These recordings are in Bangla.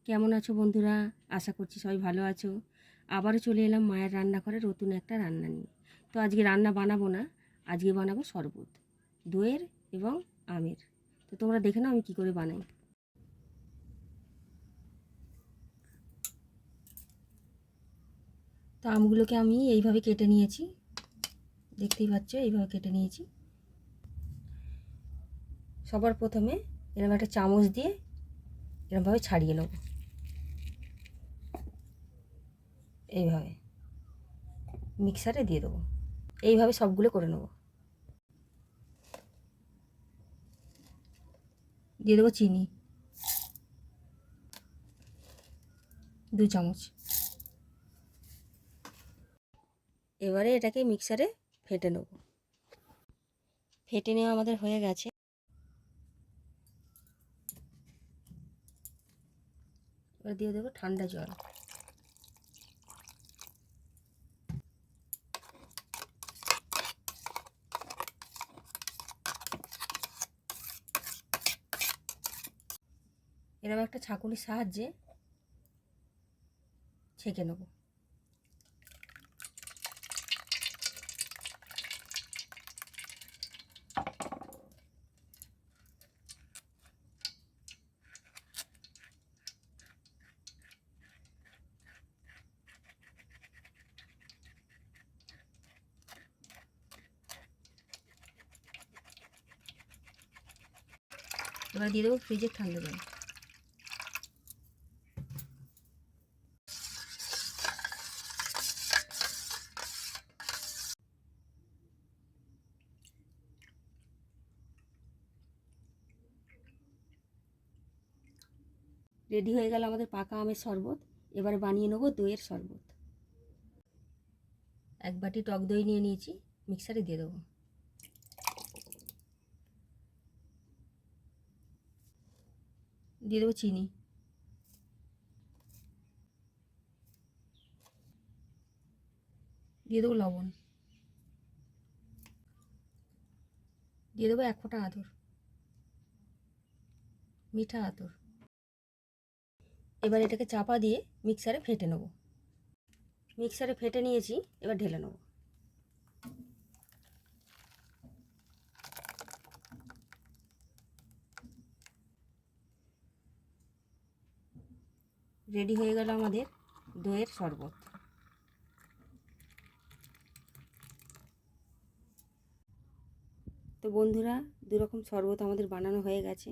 কেমন আছো বন্ধুরা? আশা করছি সবাই ভালো আছো। আবারও চলে এলাম মায়ের রান্নাঘরে নতুন একটা রান্না নিয়ে। তো আজকে রান্না বানাবো না, আজকে বানাবো শরবত, দইয়ের এবং আমের। তো তোমরা দেখে নাও আমি কী করে বানাই। তো আমগুলোকে আমি এইভাবে কেটে নিয়েছি, দেখতেই পাচ্ছ এইভাবে কেটে নিয়েছি। সবার প্রথমে এরকম একটা চামচ দিয়ে এরকমভাবে ছাড়িয়ে নেব, এইভাবে মিক্সারে দিয়ে দেবো। এইভাবে সবগুলো করে নেব। দিয়ে দেবো চিনি 2 চামচ। এবারে এটাকে মিক্সারে ফেটে নেব। ফেটে নেওয়া আমাদের হয়ে গেছে। এবার দিয়ে দেবো ঠান্ডা জল। এরকম একটা ছাঁকুনির সাহায্যে ছেঁকে নেব। এবার দিয়ে দেবো ফ্রিজের ঠান্ডা জল। রেডি হয়ে গেল আমাদের পাকা আমের শরবত। এবারে বানিয়ে নেবো দইয়ের শরবত। 1 বাটি টক দই নিয়ে নিয়েছি, মিক্সারে দিয়ে দেবো। দিয়ে দেবো চিনি, দিয়ে দেবো লবণ, দিয়ে দেবো 1 ফোঁটা আদর, মিঠা আতর। এবার এটাকে চাপা দিয়ে মিক্সারে ফেটে নেব। মিক্সারে ফেটে নিয়েছি, এবার ঢেলে নেব। রেডি হয়ে গেল আমাদের দইয়ের শরবত। তো বন্ধুরা, 2 রকম শরবত আমাদের বানানো হয়ে গেছে।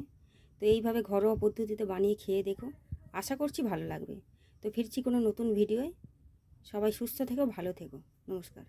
তো এইভাবে ঘরোয়া পদ্ধতিতে বানিয়ে খেয়ে দেখো, আশা করছি ভালো লাগবে। তো ফিরছি কোনো নতুন ভিডিওয়। সবাই সুস্থ থেকো, ভালো থেকো। নমস্কার।